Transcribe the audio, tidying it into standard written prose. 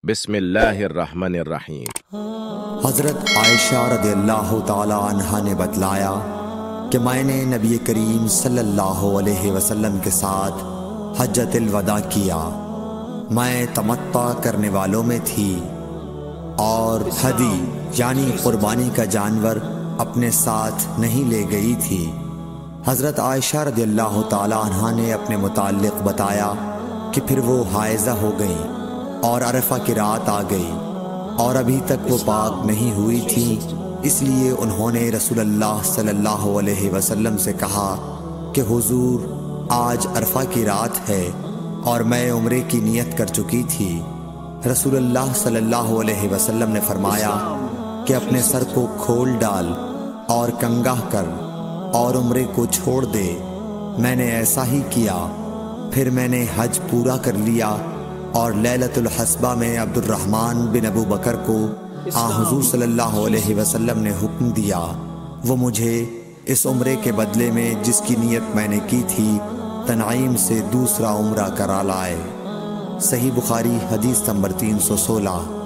بسم اللہ الرحمن الرحیم۔ حضرت عائشہ رضی اللہ تعالی عنہا نے بتلایا کہ میں نے نبی کریم صلی اللہ علیہ وسلم کے ساتھ حجۃ الوداع کیا۔ میں تمتع کرنے والوں میں تھی اور ہدی یعنی قربانی کا جانور اپنے ساتھ نہیں لے گئی تھی۔ حضرت عائشہ رضی اللہ تعالی عنہا نے اپنے متعلق بتایا کہ پھر وہ حائضہ ہو گئیں اور عرفہ کی رات آ گئی اور ابھی تک وہ پاک نہیں ہوئی تھی، اس لیے انہوں نے رسول اللہ صلی اللہ علیہ وسلم سے کہا کہ حضور آج عرفہ کی رات ہے اور میں عمرے کی نیت کر چکی تھی۔ رسول اللہ صلی اللہ علیہ وسلم نے فرمایا کہ اپنے سر کو کھول ڈال اور کنگاہ کر اور عمرے کو چھوڑ دے۔ میں نے ایسا ہی کیا، پھر میں نے حج پورا کر لیا اور لیلۃ الحصبہ میں عبد الرحمن بن ابو بکر کو حضور صلی اللہ علیہ وسلم نے حکم دیا، وہ مجھے اس عمرے کے بدلے میں جس کی نیت میں نے کی تھی تنعیم سے دوسرا عمرہ کرا لائے۔ صحیح بخاری حدیث نمبر 316۔